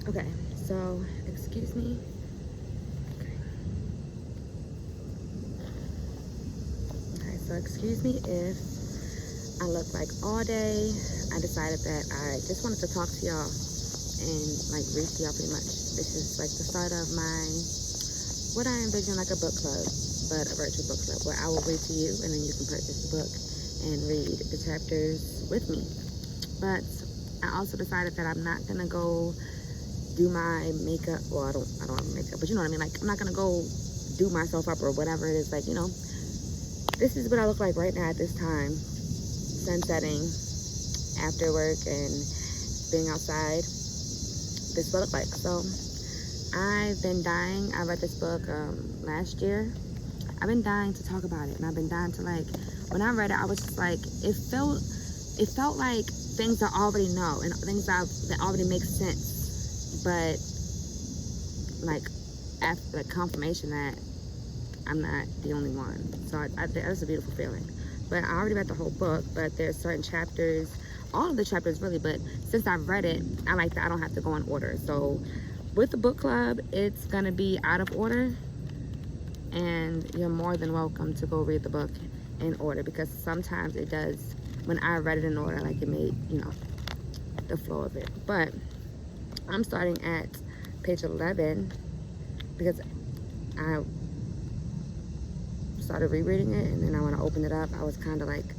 Okay, so excuse me. Okay, so excuse me if I look like all day. I decided that I just wanted to talk to y'all and like read to y'all pretty much. This is like the start of my what I envision like a book club, but a virtual book club where I will read to you and then you can purchase the book and read the chapters with me. But I also decided that I'm not gonna go do my makeup. Well, I don't have makeup, but you know what I mean. Like I'm not gonna go do myself up or whatever it is. Like this is what I look like right now at this time, sun setting, after work and being outside. This is what I look like. So I've been dying. I read this book last year. I've been dying to talk about it, and I've been dying to like. When I read it, I was just like, it felt like things I already know and things that already make sense, but like after like confirmation that I'm not the only one. So that's a beautiful feeling. But I already read the whole book, but there's certain chapters, all of the chapters really, but since I've read it, I like that I don't have to go in order. So with the book club, it's gonna be out of order, and you're more than welcome to go read the book in order, because sometimes it does, when I read it in order, like it made, the flow of it. But I'm starting at page 11 because I started rereading it, and then I want to open it up. I was kind of like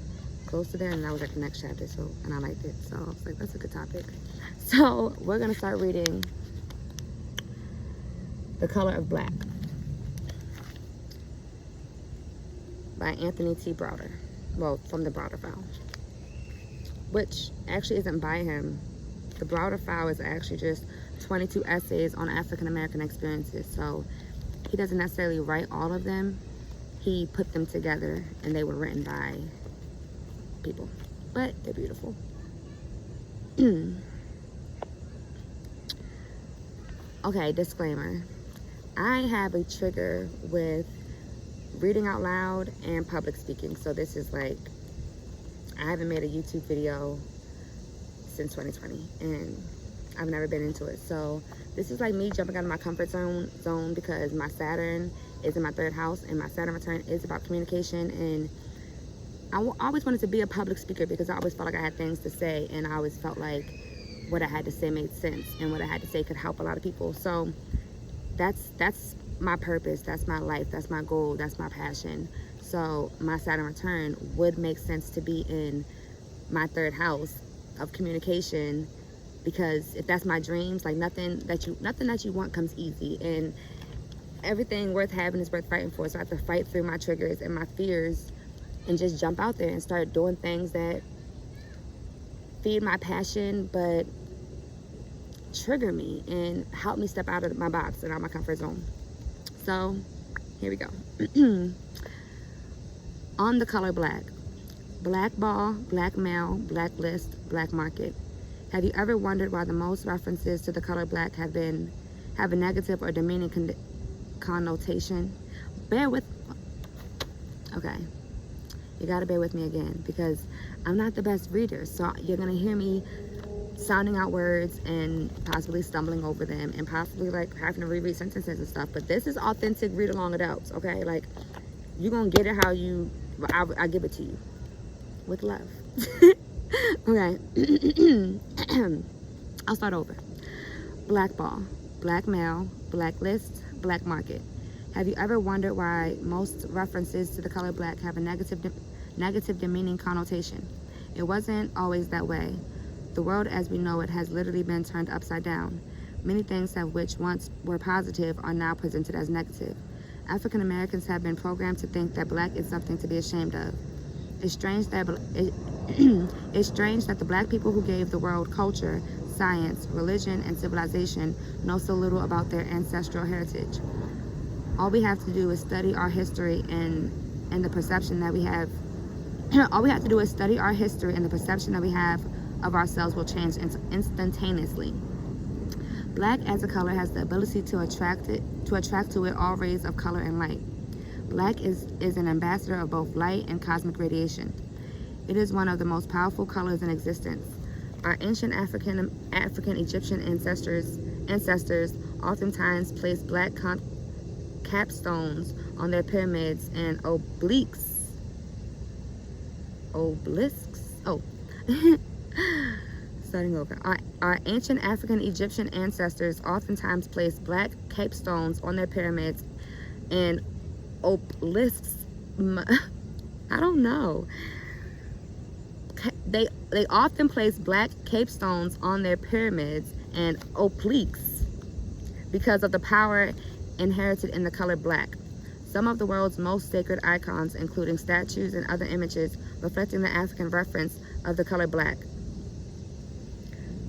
close to there, and I was at the next chapter, and I liked it. So I was like, that's a good topic. So we're gonna start reading The Color of Black by Anthony T. Browder. Well, from the Browder file, which actually isn't by him. The Browder file is actually just 22 essays on African American experiences. So he doesn't necessarily write all of them. He put them together, and they were written by people, but they're beautiful. Okay, disclaimer. I have a trigger with reading out loud and public speaking. So this is like, I haven't made a YouTube video since 2020, and I've never been into it. So this is like me jumping out of my comfort zone because my Saturn is in my 3rd house, and my Saturn return is about communication, and I always wanted to be a public speaker because I always felt like I had things to say, and I always felt like what I had to say made sense, and what I had to say could help a lot of people. So that's my purpose, that's my life, that's my goal, that's my passion. So my Saturn return would make sense to be in my 3rd house of communication, because if that's my dreams, like nothing that you want comes easy, and everything worth having is worth fighting for. So I have to fight through my triggers and my fears and just jump out there and start doing things that feed my passion but trigger me and help me step out of my box and out of my comfort zone. So here we go. On the color black. Blackball, black mail, blacklist, black market. Have you ever wondered why the most references to the color black have a negative or demeaning connotation? Okay, you gotta bear with me again, because I'm not the best reader, so you're gonna hear me sounding out words and possibly stumbling over them and possibly like having to reread sentences and stuff. But this is authentic read along adults, okay? Like, you're gonna get it how I give it to you with love. Okay. I'll start over. Blackball, blackmail, blacklist, black market. Have you ever wondered why most references to the color black have a negative demeaning connotation? It wasn't always that way. The world as we know it has literally been turned upside down. Many things of which once were positive are now presented as negative. African Americans have been programmed to think that black is something to be ashamed of. It's strange that the black people who gave the world culture, science, religion, and civilization know so little about their ancestral heritage. All we have to do is study our history and the perception that we have. All we have to do is study our history, and the perception that we have of ourselves will change instantaneously. Black as a color has the ability to attract to it all rays of color and light. Black is an ambassador of both light and cosmic radiation. It is one of the most powerful colors in existence. Our ancient African Egyptian ancestors ancestors oftentimes placed black capstones on their pyramids and obelisks. Oh, starting over. Our ancient African Egyptian ancestors oftentimes placed black capestones on their pyramids and obelisks. I don't know. They often place black capestones on their pyramids and obelisks because of the power inherited in the color black. Some of the world's most sacred icons, including statues and other images reflecting the African reference of the color black.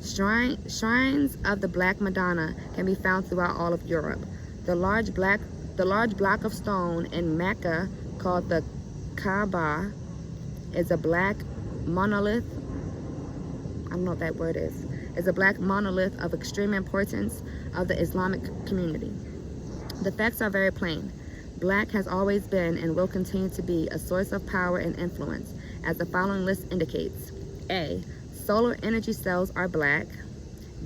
Shrines of the Black Madonna can be found throughout all of Europe. The large block of stone in Mecca called the Kaaba is a black monolith. I don't know what that word is. Is a black monolith of extreme importance of the Islamic community. The facts are very plain. Black has always been and will continue to be a source of power and influence, as the following list indicates. A. Solar energy cells are black.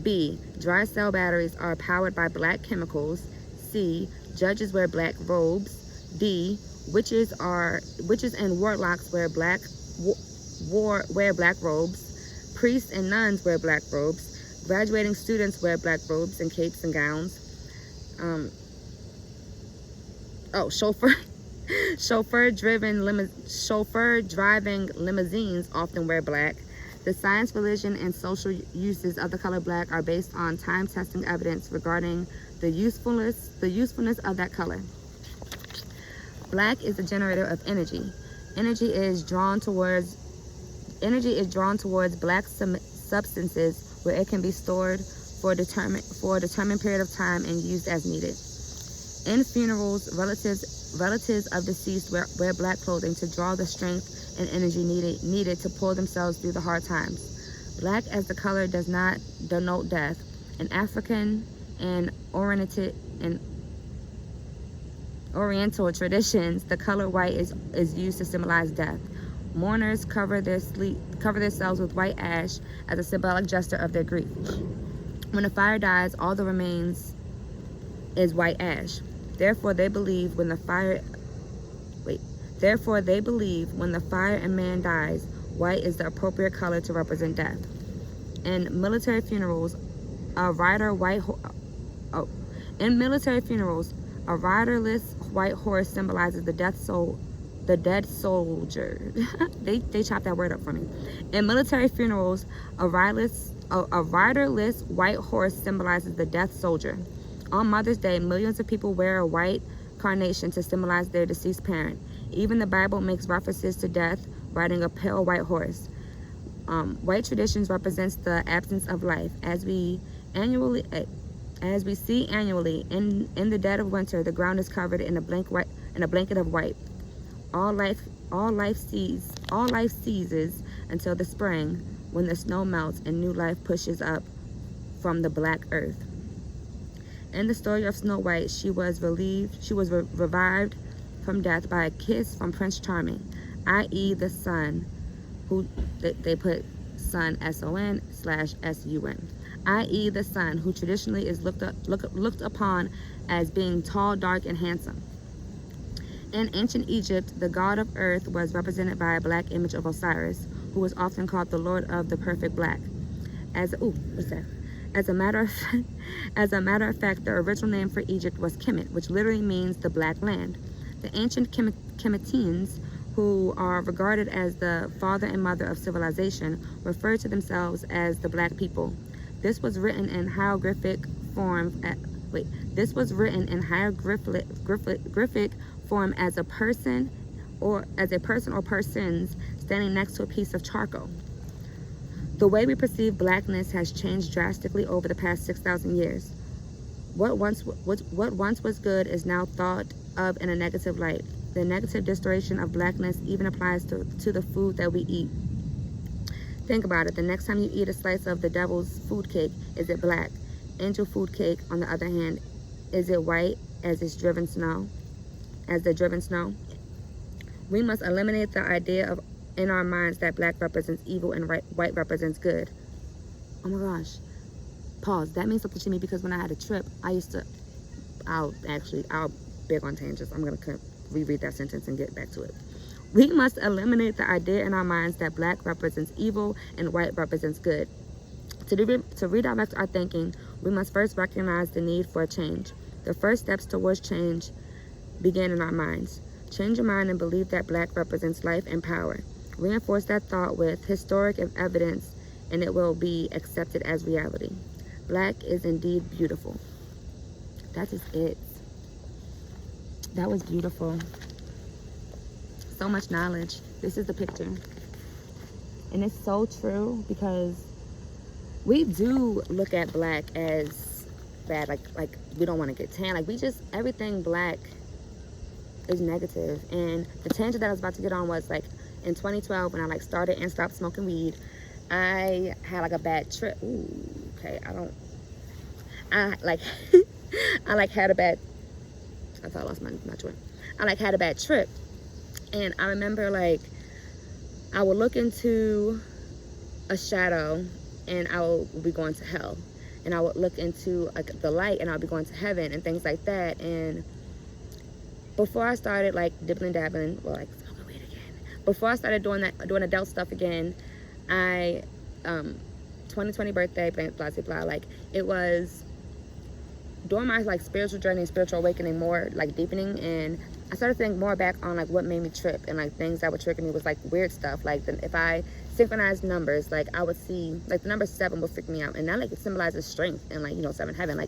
B. Dry cell batteries are powered by black chemicals. C. Judges wear black robes. D. Witches and warlocks wear black robes. Priests and nuns wear black robes. Graduating students wear black robes and capes and gowns. Chauffeur driving limousines often wear black. The science, religion, and social uses of the color black are based on time-testing evidence regarding the usefulness of that color. Black is the generator of energy. Energy is drawn towards black substances where it can be stored for a determined period of time and used as needed. In funerals, relatives of deceased wear black clothing to draw the strength and energy needed to pull themselves through the hard times. Black as the color does not denote death. In African and Oriental traditions, the color white is used to symbolize death. Mourners cover themselves with white ash as a symbolic gesture of their grief. When a fire dies, all that remains is white ash. Therefore, they believe when the fire and man dies, white is the appropriate color to represent death. In military funerals, a riderless white horse symbolizes the dead soldier. they chopped that word up for me. In military funerals, a riderless white horse symbolizes the death soldier. On Mother's Day, millions of people wear a white carnation to symbolize their deceased parent. Even the Bible makes references to death riding a pale white horse. White traditions represents the absence of life. As we see annually, in the dead of winter, the ground is covered in a blanket of white. All life ceases until the spring, when the snow melts and new life pushes up from the black earth. In the story of Snow White, she was revived from death by a kiss from Prince Charming, i.e. the sun, who they put sun SON/SUN, i.e. the sun, who traditionally is looked upon as being tall, dark, and handsome. In ancient Egypt, the god of earth was represented by a black image of Osiris, who was often called the Lord of the Perfect Black. As a matter of fact, the original name for Egypt was Kemet, which literally means the black land. The ancient Kemetines, who are regarded as the father and mother of civilization, referred to themselves as the black people. This was written in hieroglyphic form. As a person or persons standing next to a piece of charcoal. The way we perceive blackness has changed drastically over the past 6,000 years. What once was good is now thought of in a negative light. The negative distortion of blackness even applies to the food that we eat. Think about it. The next time you eat a slice of the devil's food cake, is it black? Angel food cake, on the other hand, is it white as the driven snow? We must eliminate the idea of in our minds that black represents evil and white represents good. Oh my gosh. pause. That means something to me because when I had a trip, I'll big on tangents. I'm going to reread that sentence and get back to it. We must eliminate the idea in our minds that black represents evil and white represents good. To redirect our thinking, we must first recognize the need for a change. The first steps towards change begin in our minds. Change your mind and believe that black represents life and power. Reinforce that thought with historic evidence, and it will be accepted as reality. Black is indeed beautiful. That is it. That was beautiful. So much knowledge. This is the picture. And it's so true because we do look at black as bad. Like we don't want to get tan. Like everything black is negative. And the tangent that I was about to get on was like in 2012 when I started and stopped smoking weed, I had like a bad trip. Ooh, okay. I had a bad, I thought I lost my joint. I had a bad trip. And I remember I would look into a shadow and I would be going to hell. And I would look into the light and I'll be going to heaven and things like that. And before I started dipping and dabbling, smoking weed again. Before I started doing adult stuff again, 2020 birthday, blah, blah, blah, it was during my spiritual journey and spiritual awakening more deepening, and I started to think more back on what made me trip, and things that would trigger me was weird stuff. If I synchronized numbers, I would see the number 7 would freak me out, and that it symbolizes strength and 7 heaven.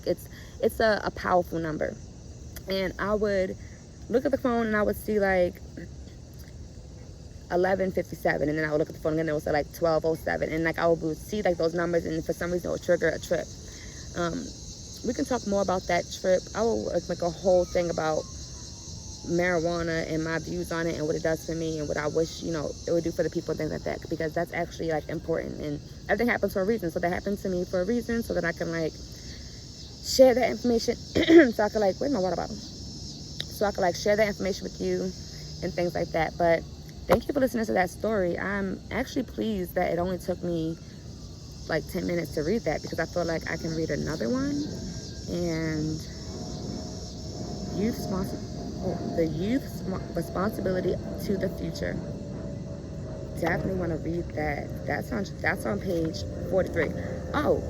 It's a powerful number. And I would look at the phone and I would see 11:57, and then I would look at the phone again and it would say 12:07, and I would see those numbers, and for some reason it would trigger a trip. We can talk more about that trip. I will make a whole thing about marijuana and my views on it and what it does for me and what I wish it would do for the people and things like that, because that's actually important, and everything happens for a reason. So that happened to me for a reason, so that I can share that information so I can where's my water bottle, so I can share that information with you and things like that. But thank you for listening to that story. I'm actually pleased that it only took me 10 minutes to read that, because I feel like I can read another one. And the youth's responsibility to the future. Definitely want to read that. That's on page 43. Oh,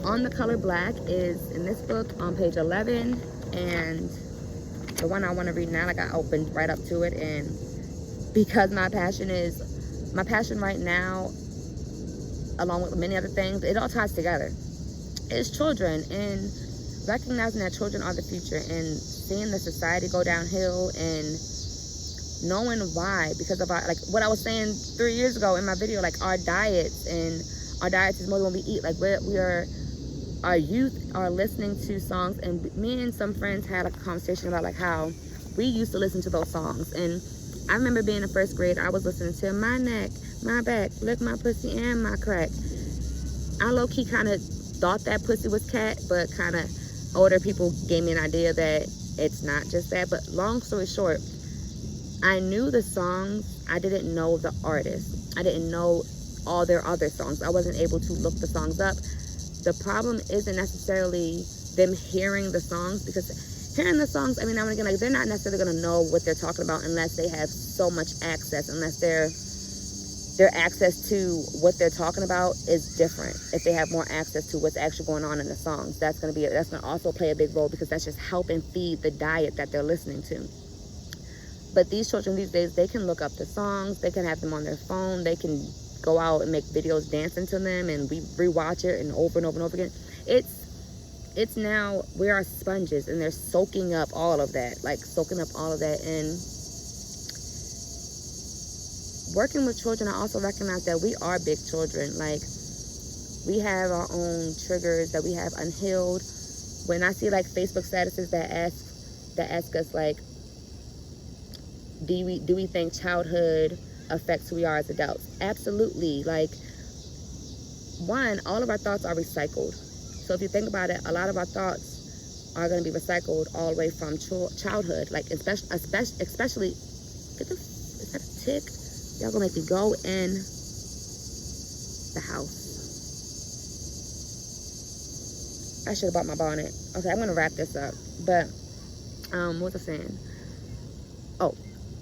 On the Color Black is in this book on page 11, and the one I want to read now, I opened right up to it, and because my passion right now, along with many other things, it all ties together. It's children, and recognizing that children are the future, and seeing the society go downhill, and knowing why, because of what I was saying 3 years ago in my video, our diets is more than what we eat. Our youth are listening to songs, and me and some friends had a conversation about how we used to listen to those songs. And I remember being in 1st grade, I was listening to My Neck, My Back, Lick My Pussy and My Crack. I low-key kind of thought that pussy was cat, but kind of older people gave me an idea that it's not just that. But long story short, I knew the songs, I didn't know the artists. I didn't know all their other songs. I wasn't able to look the songs up. The problem isn't necessarily them hearing the songs, because hearing the songs, now and again, they're not necessarily going to know what they're talking about unless they have so much access, unless their access to what they're talking about is different. If they have more access to what's actually going on in the songs, that's going to also play a big role, because that's just helping feed the diet that they're listening to. But these children these days, they can look up the songs, they can have them on their phone, they can go out and make videos dancing to them, and we rewatch it and over and over and over again. It's now, we are sponges, and they're soaking up all of that, and working with children, I also recognize that we are big children. We have our own triggers that we have unhealed. When I see Facebook statuses that ask us do we think childhood affects who we are as adults? Absolutely. One, all of our thoughts are recycled. So if you think about it, a lot of our thoughts are going to be recycled all the way from childhood. Especially, is that a tick? Y'all gonna make me go in the house. I should have bought my bonnet. Okay, I'm gonna wrap this up. But what was I saying? Oh,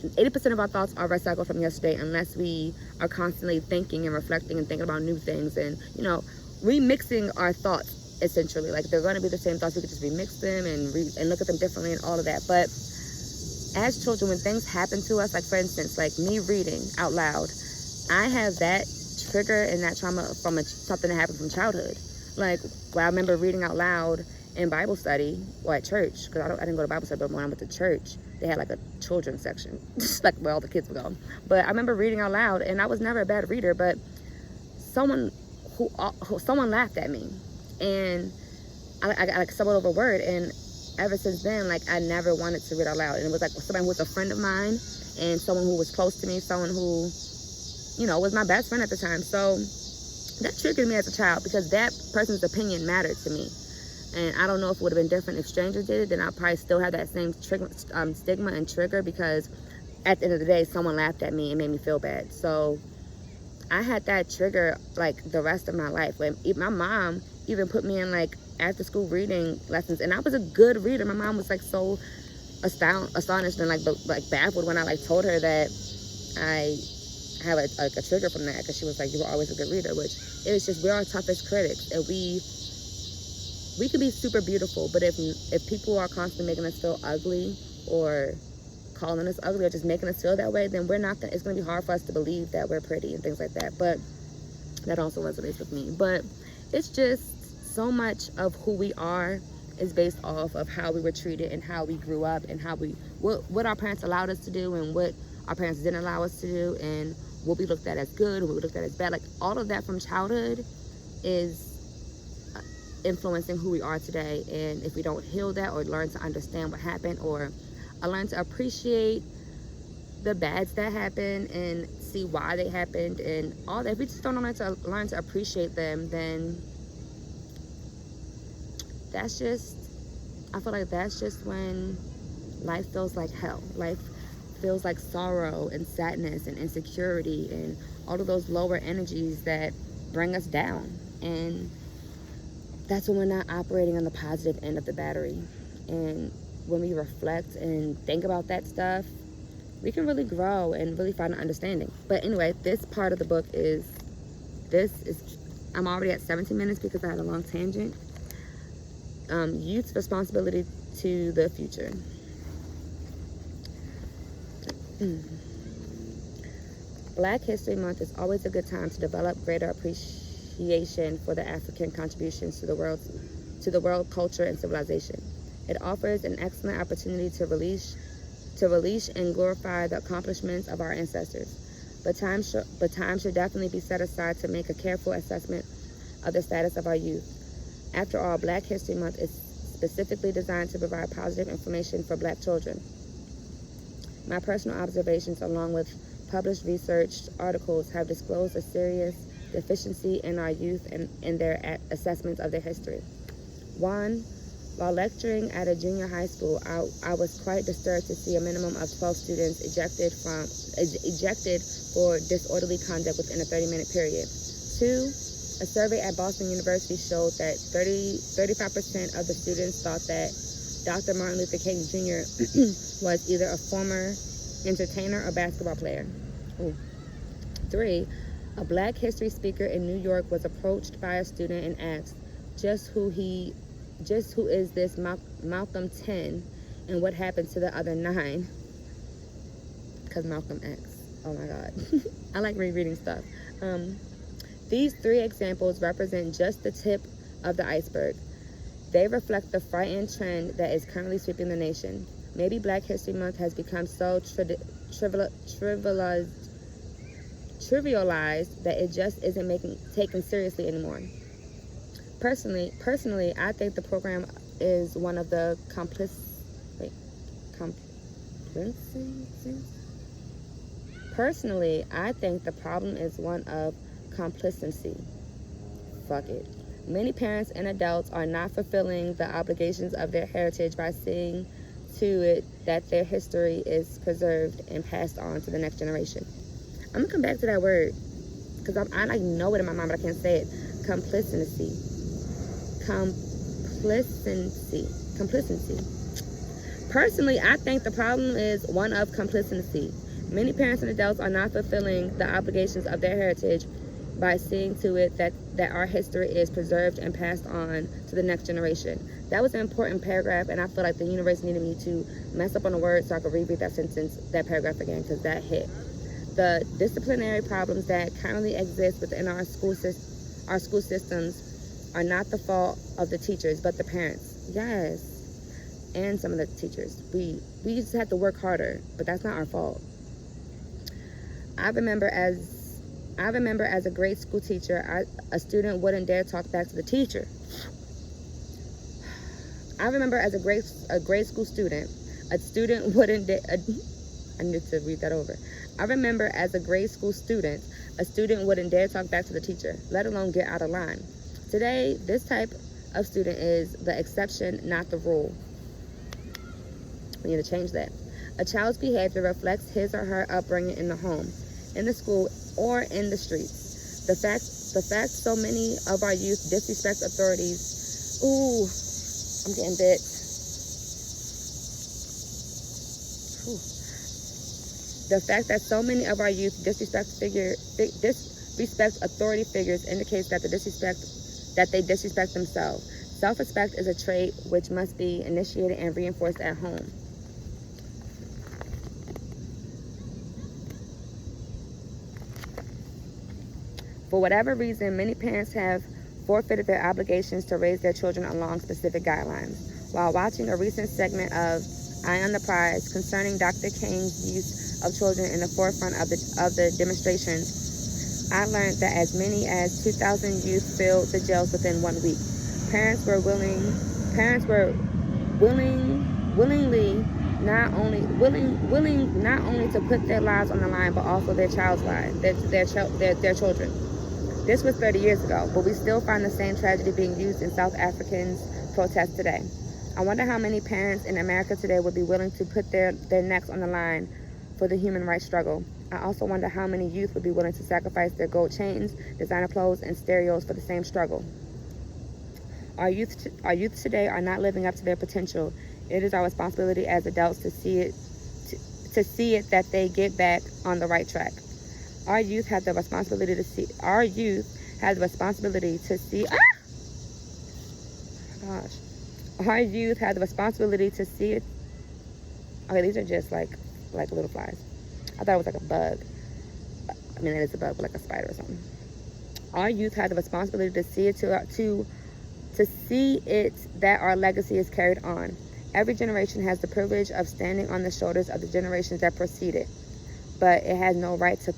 80% of our thoughts are recycled from yesterday unless we are constantly thinking and reflecting and thinking about new things and, you know, remixing our thoughts, essentially. Like, they're going to be the same thoughts. We could just remix them and look at them differently and all of that. But as children, when things happen to us, like, for instance, like me reading out loud, I have that trigger and that trauma from something that happened from childhood. Like, well, I remember reading out loud in Bible study or at church, because I didn't go to Bible study, but when I went to church, they had like a children's section, just like where all the kids would go. But I remember reading out loud, and I was never a bad reader, but someone laughed at me, and I like stumbled over a word, and ever since then, like, I never wanted to read out loud. And it was like somebody who was a friend of mine and someone who was close to me, someone who, you know, was my best friend at the time. So that triggered me as a child because that person's opinion mattered to me. And I don't know if it would have been different if strangers did it. Then I'd probably still have that same stigma and trigger, because at the end of the day, someone laughed at me and made me feel bad. So I had that trigger like the rest of my life. When my mom even put me in like after school reading lessons, and I was a good reader. My mom was like so astonished and like baffled when I like told her that I have a trigger from that, because she was like, you were always a good reader. Which it was just, we're our toughest critics, and we can be super beautiful, but if people are constantly making us feel ugly or calling us ugly or just making us feel that way, then it's going to be hard for us to believe that we're pretty and things like that. But that also resonates with me. But it's just so much of who we are is based off of how we were treated and how we grew up and what our parents allowed us to do and what our parents didn't allow us to do, and what we looked at as good, what we looked at as bad. Like, all of that from childhood is influencing who we are today. And if we don't heal that or learn to understand what happened, or learn to appreciate the bads that happened and see why they happened and all that, if we just don't learn to appreciate them, then I feel like that's just when life feels like hell. Life feels like sorrow and sadness and insecurity and all of those lower energies that bring us down. And that's when we're not operating on the positive end of the battery. And when we reflect and think about that stuff, we can really grow and really find an understanding. But anyway, this part of the book I'm already at 17 minutes because I had a long tangent. Youth's responsibility to the future. Black History Month is always a good time to develop greater appreciation for the African contributions to the world culture and civilization. It offers an excellent opportunity to release and glorify the accomplishments of our ancestors. But time should definitely be set aside to make a careful assessment of the status of our youth. After all, Black History Month is specifically designed to provide positive information for Black children. My personal observations, along with published research articles, have disclosed a serious deficiency in our youth and in their assessments of their history. 1. While lecturing at a junior high school, I was quite disturbed to see a minimum of 12 students ejected for disorderly conduct within a 30-minute period. 2. A survey at Boston University showed that 35% of the students thought that Dr. Martin Luther King Jr. was either a former entertainer or basketball player. 3. A Black history speaker in New York was approached by a student and asked, just who is this Malcolm 10 and what happened to the other 9? Because Malcolm X. Oh my God. I like rereading stuff. These 3 examples represent just the tip of the iceberg. They reflect the frightening trend that is currently sweeping the nation. Maybe Black History Month has become so trivialized that it just isn't taken seriously anymore. Personally, I think the program is one of the Personally, I think the problem is one of complacency. Fuck it. Many parents and adults are not fulfilling the obligations of their heritage by seeing to it that their history is preserved and passed on to the next generation. I'm gonna come back to that word because I like know it in my mind, but I can't say it. Complacency. Complacency. Personally, I think the problem is one of complacency. Many parents and adults are not fulfilling the obligations of their heritage by seeing to it that our history is preserved and passed on to the next generation. That was an important paragraph, and I feel like the universe needed me to mess up on the word so I could reread that paragraph again, because that hit. The disciplinary problems that currently exist within our school systems are not the fault of the teachers, but the parents. Yes. And some of the teachers. We just have to work harder, but that's not our fault. I remember as a grade school teacher, a student wouldn't dare talk back to the teacher. I remember as a grade school student, a student wouldn't dare. I need to read that over. I remember as a grade school student, a student wouldn't dare talk back to the teacher, let alone get out of line. Today, this type of student is the exception, not the rule. We need to change that. A child's behavior reflects his or her upbringing in the home, in the school, or in the streets. The fact so many of our youth disrespect authorities. Ooh, I'm getting bit. Ooh. The fact that so many of our youth disrespect authority figures indicates that they disrespect themselves. Self-respect is a trait which must be initiated and reinforced at home. For whatever reason, many parents have forfeited their obligations to raise their children along specific guidelines. While watching a recent segment of Eye on the Prize concerning Dr. King's use of children in the forefront of the demonstrations, I learned that as many as 2,000 youth filled the jails within 1 week. Parents were willingly not only to put their lives on the line, but also their child's lives, their children. This was 30 years ago, but we still find the same tragedy being used in South Africans' protests today. I wonder how many parents in America today would be willing to put their necks on the line for the human rights struggle. I also wonder how many youth would be willing to sacrifice their gold chains, designer clothes, and stereos for the same struggle. Our youth today are not living up to their potential. It is our responsibility as adults to see it that they get back on the right track. Our youth has the responsibility to see. Our youth has the responsibility to see. Gosh, our youth has the responsibility to see it. Okay, these are just like little flies. I thought it was like a bug. I mean, it is a bug, but like a spider or something. Our youth has the responsibility to see it to see it that our legacy is carried on. Every generation has the privilege of standing on the shoulders of the generations that preceded, but it has no right to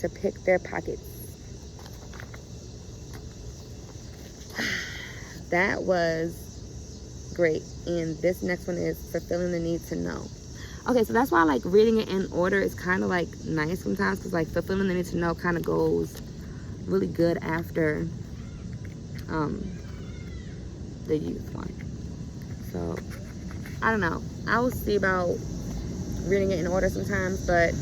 pick their pockets. That was great. And this next one is fulfilling the need to know. Okay, so that's why I like reading it in order is kind of like nice sometimes, because like fulfilling the need to know kind of goes really good after the youth one. So I don't know, I will see about reading it in order sometimes, but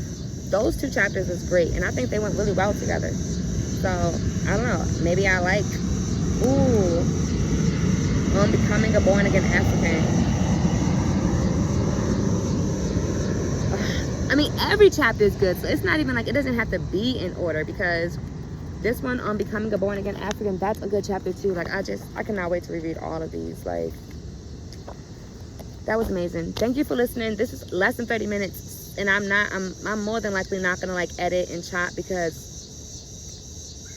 those two chapters is great, and I think they went really well together. So I don't know, maybe I like on becoming a born again African. I mean, every chapter is good, so it's not even like it doesn't have to be in order, because this one on becoming a born again African, that's a good chapter too. Like I cannot wait to reread all of these. Like, that was amazing. Thank you for listening. This is less than 30 minutes, and I'm more than likely not gonna like edit and chop, because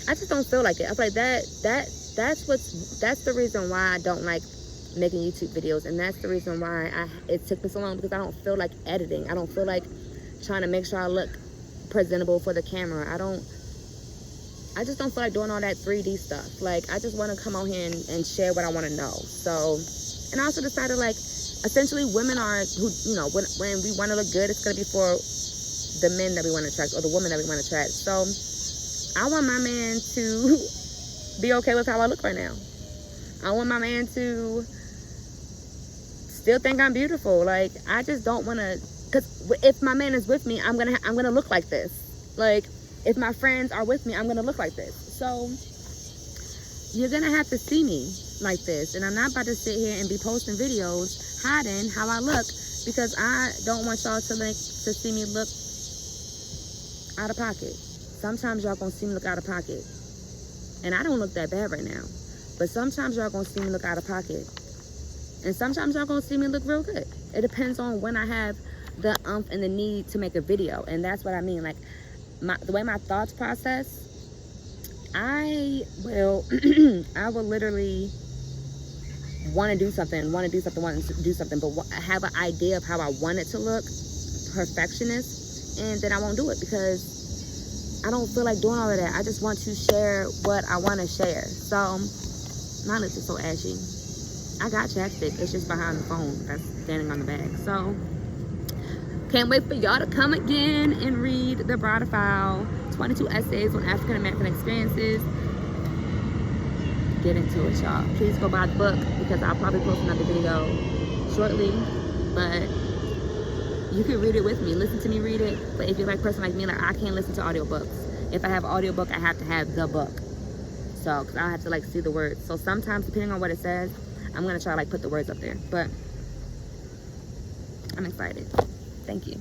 I just don't feel like it. I feel like that's the reason why I don't like making YouTube videos, and that's the reason why it took me so long, because I don't feel like editing. I don't feel like trying to make sure I look presentable for the camera. I just don't feel like doing all that 3D stuff. Like, I just want to come on here and share what I want to know. So, and I also decided, like, essentially women are who, you know, when we want to look good, it's going to be for the men that we want to attract, or the woman that we want to attract. So I want my man to be okay with how I look right now. I want my man to still think I'm beautiful. Like, I just don't want to, because if my man is with me, I'm gonna look like this. Like, if my friends are with me, I'm gonna look like this. So you're gonna have to see me like this, and I'm not about to sit here and be posting videos hiding how I look, because I don't want y'all to see me look out of pocket. Sometimes y'all gonna see me look out of pocket, and I don't look that bad right now, but sometimes y'all gonna see me look out of pocket, and sometimes y'all gonna see me look real good. It depends on when I have the and the need to make a video. And that's what I mean, like the way my thoughts process, I will I will literally want to do something, but I have an idea of how I want it to look, perfectionist, and then I won't do it because I don't feel like doing all of that. I just want to share what I want to share. So my lips are so ashy. I got chapstick, it's just behind the phone that's standing on the bag. So can't wait for y'all to come again and read the Browder file, 22 essays on African American experiences. Get into it, y'all. Please go buy the book, because I'll probably post another video shortly, but you can read it with me, listen to me read it. But if you're like a person like me, like I can't listen to audiobooks. If I have an audiobook, I have to have the book, so because I have to like see the words. So sometimes, depending on what it says, I'm gonna try to like put the words up there, but I'm excited. Thank you.